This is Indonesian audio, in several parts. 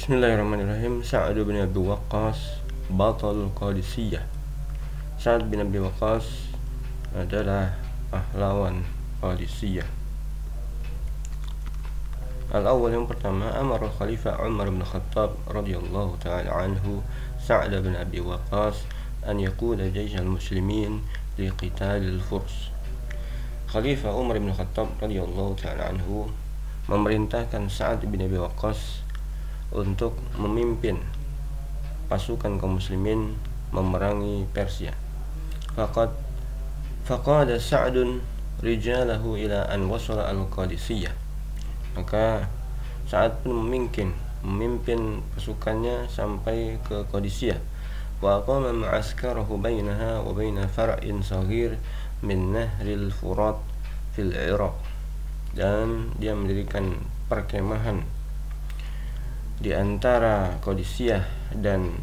Bismillahirrahmanirrahim. Sa'ad bin Abi Waqqas Batal Qadisiyah. Sa'ad bin Abi Waqqas adalah pahlawan Qadisiyah. Al-awwal, yang pertama, amara Khalifah Umar bin Khattab radhiyallahu ta'ala anhu Sa'ad bin Abi Waqqas an yaquda jaysh al-muslimin li qital al-furs. Khalifah Umar bin Khattab radhiyallahu ta'ala anhu memerintahkan Sa'ad bin Abi Waqqas untuk memimpin pasukan kaum muslimin memerangi Persia. Faqada Sa'dun rijalahu ila an wasala al-Qadisiyah. Maka Sa'ad pun memimpin pasukannya sampai ke Qadisiyah. Wa aqama ma'askarahu bainaha wa baina far'in saghir min nahril Furat fil Iraq. Dan dia mendirikan perkemahan di antara Qadisiyah dan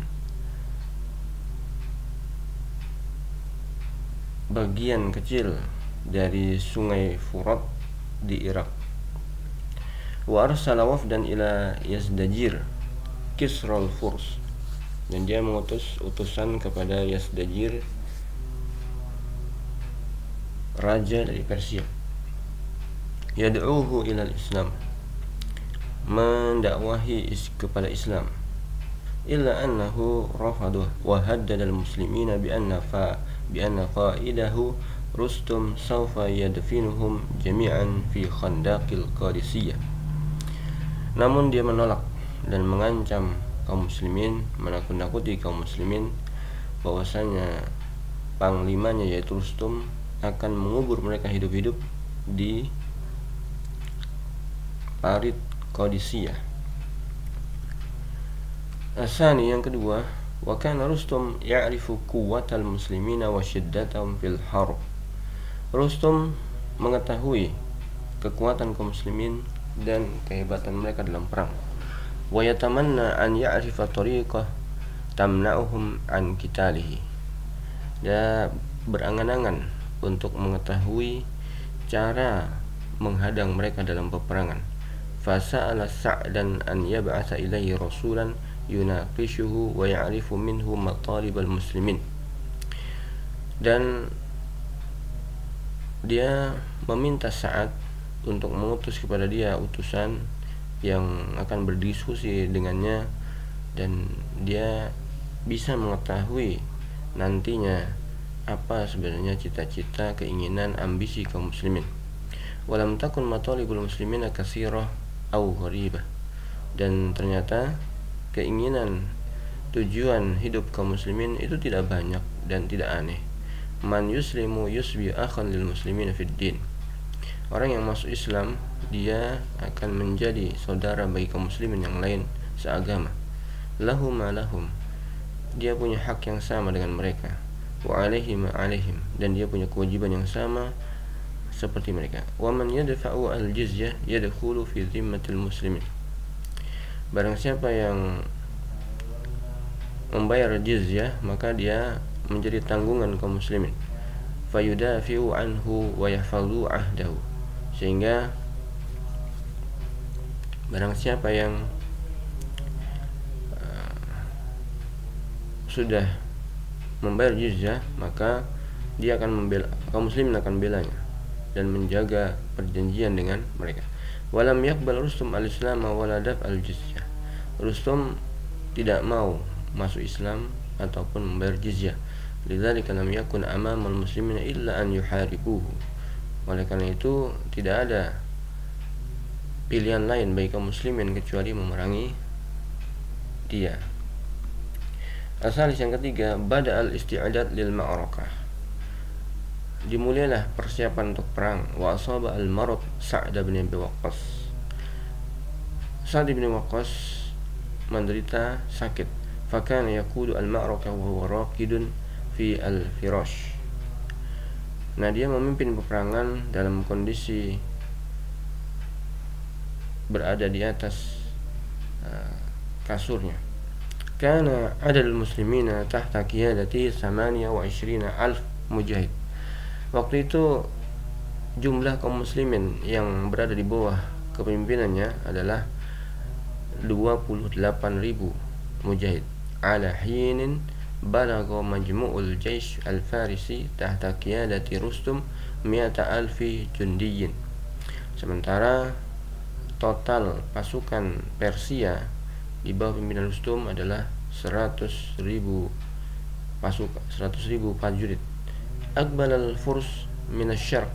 bagian kecil dari sungai Furat di Irak. Wa arsala wafdan ila Yazdajir Kisral Furs, dan dia mengutus utusan kepada Yazdajir, raja dari Persia. Yad'uhu ila al-Islam, mendakwahi kepada Islam. Illa annahu rafaduh wa haddada al-muslimina bi anna qaidahu Rustum sawfa yadfinuhum jami'an fi khandaqil Qadisiyah. Namun dia menolak dan mengancam kaum muslimin, menakut-nakuti kaum muslimin bahwasanya panglimanya yaitu Rustum akan mengubur mereka hidup-hidup di parit Qadisiyah. Asani, yang kedua, wa kana Rustum ya'rifu quwwatal muslimina wa shiddatahum fil harb. Rustum mengetahui kekuatan kaum muslimin dan kehebatan mereka dalam perang. Wa yatamanna an ya'rifa tariqah tamna'uhum an qitalihi. Dia berangan-angan untuk mengetahui cara menghadang mereka dalam peperangan. Fasa'ala Sa'dan an yab'atha ilaihi rasulan yunaqishuhu wa ya'rifu minhu matalibal muslimin. Dan dia meminta Sa'ad untuk mengutus kepada dia utusan yang akan berdiskusi dengannya, dan dia bisa mengetahui nantinya apa sebenarnya cita-cita, keinginan, ambisi kaum muslimin. Walam takun matalibul muslimina katsirah au gharibah. Dan ternyata keinginan, tujuan hidup kaum muslimin itu tidak banyak dan tidak aneh. Man yuslimu yusbi akhan lil muslimin fid din. Orang yang masuk Islam, dia akan menjadi saudara bagi kaum muslimin yang lain seagama. Lahum ma lahum, dia punya hak yang sama dengan mereka. Wa alaihim ma alaihim, dan dia punya kewajiban yang sama seperti mereka. Wa man yadfa'u al-jizyah yadkhulu fi dhimmatil muslimin. Barang siapa yang membayar jizyah, maka dia menjadi tanggungan kaum muslimin. Fayudafi'u anhu wa yahfazu ahdahu. Sehingga barang siapa yang sudah membayar jizyah, maka dia akan membela, kaum muslimin akan belanya dan menjaga perjanjian dengan mereka. Walam yaqbal Rustum al-Islam wa la daf al-jizyah. Rustum tidak mau masuk Islam ataupun membayar jizyah. Lidzalika lam yakun amamal muslimin illa an yuharibuhu. Oleh karena itu tidak ada pilihan lain bagi kaum muslimin kecuali memerangi dia. Asalis, yang ketiga, bada al-isti'adad lil ma'rakah. Dimulailah persiapan untuk perang. Wa asaba al-marad Sa'd bin Abi Waqqas. Sa'd bin Waqqas menderita sakit. Fakana yaqudu al-ma'rakah wa huwa raqidun fi al-firash. Nah, dia memimpin peperangan dalam kondisi berada di atas kasurnya. Kana adadul muslimina tahta qiyadati 28,000 mujahid. Waktu itu jumlah kaum muslimin yang berada di bawah kepemimpinannya adalah 28.000 mujahid ala hinin balagha majmu'ul jaysh al-farisi tahta qiyadati Rustum 100,000 jundiyin. Sementara total pasukan Persia di bawah pimpinan Rustum adalah 100.000 pasukan, 100.000 prajurit. Aqbal al-furs min asy-syarq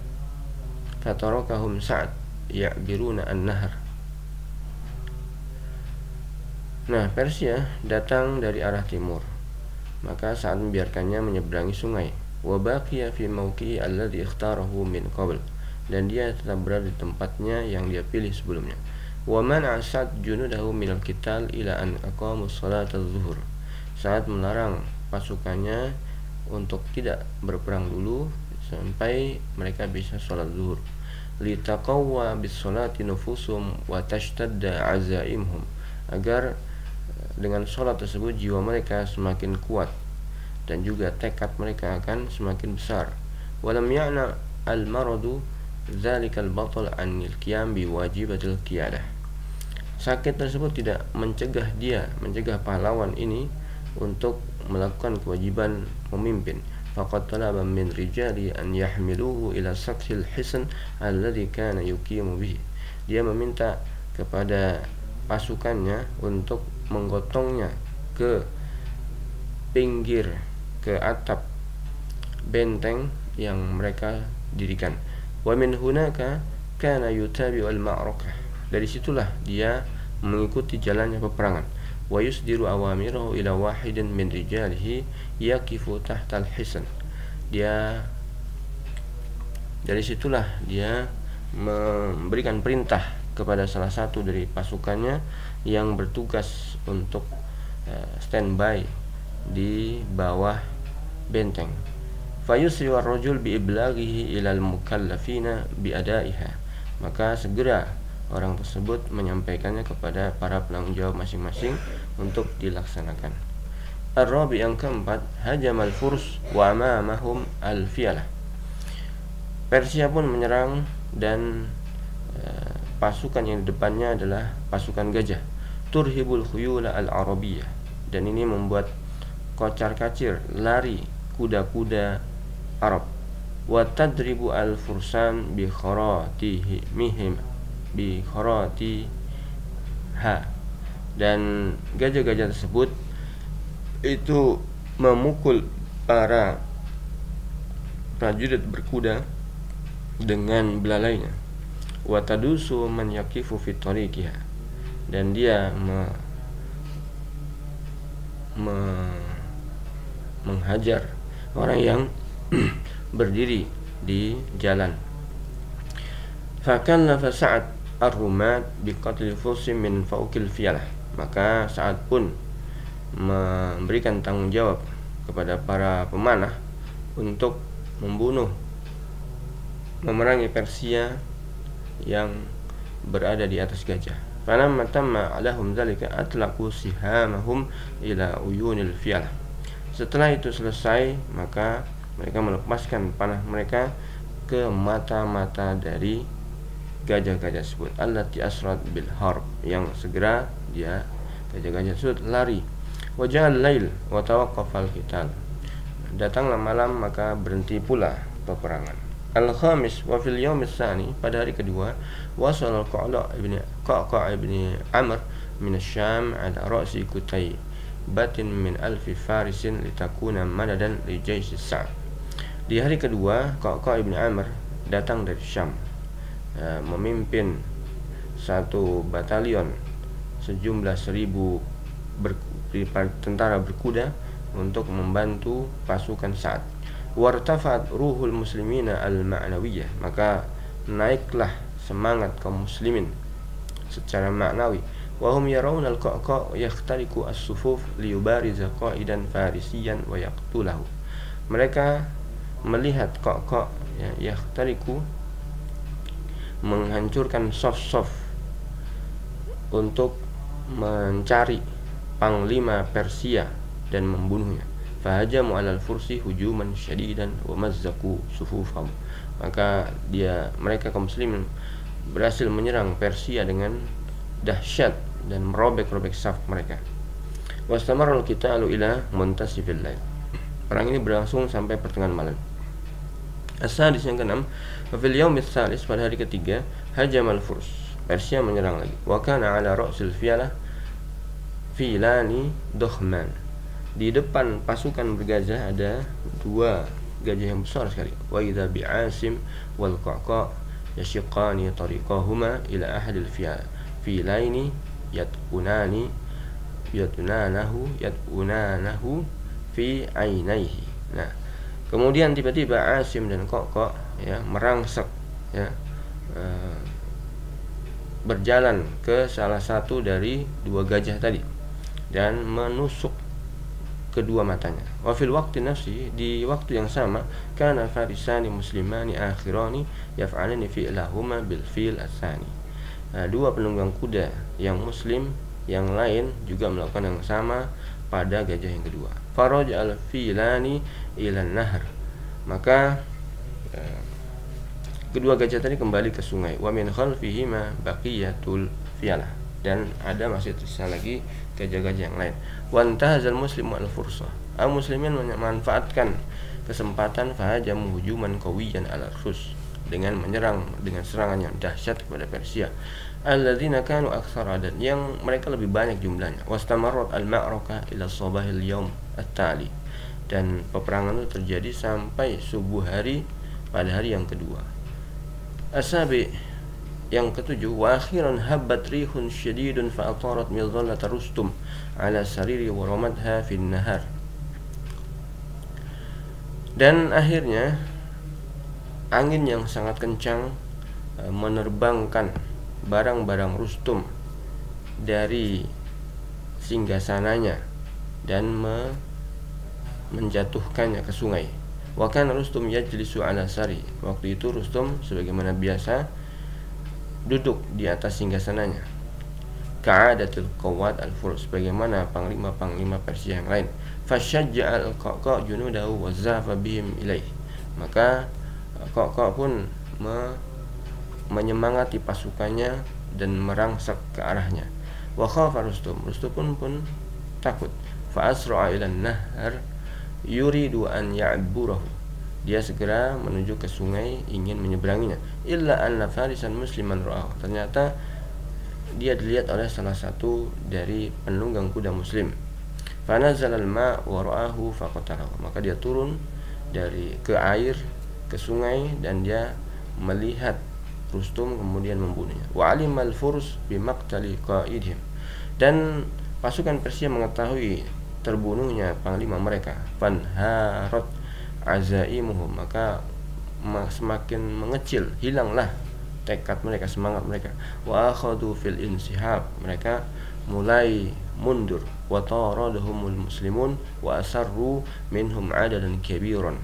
fatarakahum Sa'd ya'biruna an-nahr. Nah, Persia datang dari arah timur, maka Sa'd membiarkannya menyeberangi sungai. Wa baqiya fi mawqi'i alladhi ikhtarahu min qabl, dan dia tetap berada di tempatnya yang dia pilih sebelumnya. Wa man'a Sa'd junudahu min al-qital ila an aqamu shalat az-zuhur. Sa'd melarang pasukannya untuk tidak berperang dulu sampai mereka bisa sholat zuhur. Litaqawwa bis sholati nufusum wa tashtadda azaimhum, agar dengan sholat tersebut jiwa mereka semakin kuat dan juga tekad mereka akan semakin besar. Walam ya'na al-maradu dzalikal batal anil qiyam bi wajibatil qiyadah. Sakit tersebut tidak mencegah pahlawan ini untuk melakukan kewajiban memimpin. Faqad talaba min rijali an yahmiluhu ila sathil hisn alladhi kana yuqimu bihi. Dia meminta kepada pasukannya untuk menggotongnya ke pinggir, ke atap benteng yang mereka dirikan. Wa min hunaka kana yutabi'u al-ma'rakah. Dari situlah dia mengikuti jalannya peperangan. Wa yusdiru awamirahu ila wahidin min rijalihi yaqifu tahtal hisn. Dari situlah dia memberikan perintah kepada salah satu dari pasukannya yang bertugas untuk standby di bawah benteng. Fayusri ar-rajul bi iblaghihi ila al-mukallafina bi adaiha. Maka segera orang tersebut menyampaikannya kepada para penanggung jawab masing-masing untuk dilaksanakan. Ar-rabi yang keempat, hajamal furs wa amamahum al-fiyalah. Persia pun menyerang dan pasukan yang di depannya adalah pasukan gajah. Turhibul khuyula al-arabiyah, dan ini membuat kocar-kacir lari kuda-kuda Arab. Wa tadribu al-fursan bi kharatihim bi kharatiha, dan gajah-gajah tersebut itu memukul para prajurit berkuda dengan belalainya. Wa tadusu man yaqifu fi tariqiha, dan dia menghajar orang yang berdiri di jalan. Fakallafa Sa'd ar-rumat biqatl fursin min fawqil fiyalah. Maka Sa'd pun memberikan tanggung jawab kepada para pemanah untuk memerangi Persia yang berada di atas gajah. Falamma tamma alahum dzalika atlaqu sihamahum ila uyunil fiyalah. Setelah itu selesai, maka mereka melepaskan panah mereka ke mata-mata dari gajah-gajah tersebut. Allati asrat bil harb, yang segera gajah-gajah tersebut lari. Waja'al lail wa tawaqqafal qital. Datanglah malam, maka berhenti pula peperangan. Al-khamis wa fil yawmis tsani, pada hari kedua, wasal Qa'qa' ibn Amr min asy-Syam ala ra'si Kutaybatin min alfi farisin litakuna madadan li jaysh Sa'd. Di hari kedua, Qa'qa' ibn Amr datang dari Syam, memimpin satu batalion sejumlah 1.000 tentara berkuda untuk membantu pasukan Sa'd. Wartafat ruhul muslimina al-ma'nawiyah, maka naiklah semangat kaum muslimin secara maknawi. Wa hum yarawna al-Qa'qa' yakhtariqu as-sufuf liyubariza qa'idan farisiyan wa yaqtulahu. Mereka melihat Qa'qa' yakhtariqu, menghancurkan saf-saf untuk mencari panglima Persia dan membunuhnya. Fahajamu alal fursi hujuman syadidan wa mazzaku sufufahum. Maka mereka kaum muslimin berhasil menyerang Persia dengan dahsyat dan merobek-robek saf mereka. Wastamarul qitalu ila muntasifil lail. Perang ini berlangsung sampai pertengahan malam. As-sadis yang keenam, fil yaumits salis, pada hari ketiga, hajamal Furs, Persia menyerang lagi. Wa kana ala ra'sil filani dohman. Di depan pasukan bergajah ada dua gajah yang besar sekali. Wa idza bi'asim wal qaqa yashiqani tariqahuma ila ahadil filaini yat'unanahu fi ainaihi. Nah, kemudian tiba-tiba Asim dan Qaqa ya merangsek ya, berjalan ke salah satu dari dua gajah tadi dan menusuk kedua matanya. Wa fil waqti nafsi, di waktu yang sama, kana farisani muslimani akhirani yaf'alani fi'lahuma bil fil asani. Dua penunggang kuda yang muslim yang lain juga melakukan yang sama pada gajah yang kedua. Faraja al filani ila nahr, maka kedua gajah tadi kembali ke sungai. Wa min khalfihima baqiyatul fialah, dan ada masih tersisa lagi gajah-gajah yang lain. Wa antahazal muslimu al fursah, muslimin memanfaatkan kesempatan fahajamu hujuman qawiyan ala Rus, dengan menyerang dengan serangan yang dahsyat kepada Persia. Alladzina kanu aktsar adan, yang mereka lebih banyak jumlahnya. Wastamarrat al-ma'rakah ila sabahil yaum at-tali, dan peperangan itu terjadi sampai subuh hari pada hari yang kedua. As-sabi, yang ketujuh, wa akhiran habbat rihun syadidun fa atarat midhallat Rustum ala sariri wa ramadha fin nahar. Dan akhirnya angin yang sangat kencang menerbangkan barang-barang Rustum dari singgasananya dan menjatuhkannya ke sungai. Wa kana Rustum yajlisu ala sari, waktu itu Rustum sebagaimana biasa duduk di atas singgasananya. Ka'adatul qawad al-Furs, bagaimana panglima-panglima Persia yang lain. Fashajja al-Qaqa junudahu wa zafa bihim ilaih, maka Qaqa pun menyemangati pasukannya dan merangsek ke arahnya. Wa khafa Rustum pun takut. Fa asra'a ila an-nahr yuridu an ya'burahu, dia segera menuju ke sungai ingin menyeberanginya. Illa anna farisan musliman ra'ahu, ternyata dia dilihat oleh salah satu dari penunggang kuda muslim. Fa nazala al-ma' wa ra'ahu faqatalahu, maka dia turun ke air, ke sungai, dan dia melihat Rustum kemudian membunuhnya. Wa alimal Furs bimaqtali qaidihim, dan pasukan Persia mengetahui terbunuhnya panglima mereka. Fanharat azaimuhum, maka semakin mengecil, hilanglah tekad mereka, semangat mereka. Wa akhadhu fil insihab, mereka mulai mundur. Wa taradahumul muslimun wa asarru minhum adadan kabiran,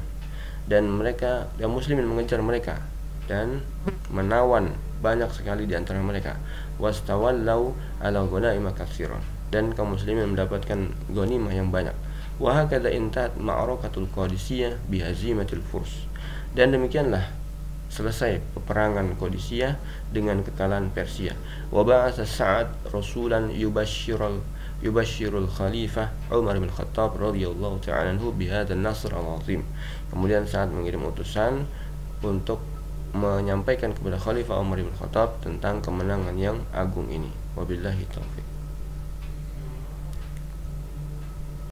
dan mereka, yang muslimin mengejar mereka dan menawan banyak sekali di antara mereka. Wastawallau ala ghanaima katsiran, dan kaum muslimin mendapatkan ghanimah yang banyak. Wa hakadha intat ma'rakatul Qadisiyah bihazimatil Furs, dan demikianlah selesai peperangan Qadisiyah dengan kekalahan Persia. Wa ba'atha Sa'ad rasulan yubashshirul khalifah Umar bin Khattab radhiyallahu ta'ala anhu bihadzal nasr al-'azim. Kemudian Sa'ad mengirim utusan untuk menyampaikan kepada Khalifah Umar bin Khattab tentang kemenangan yang agung ini. Wabillahi taufiq.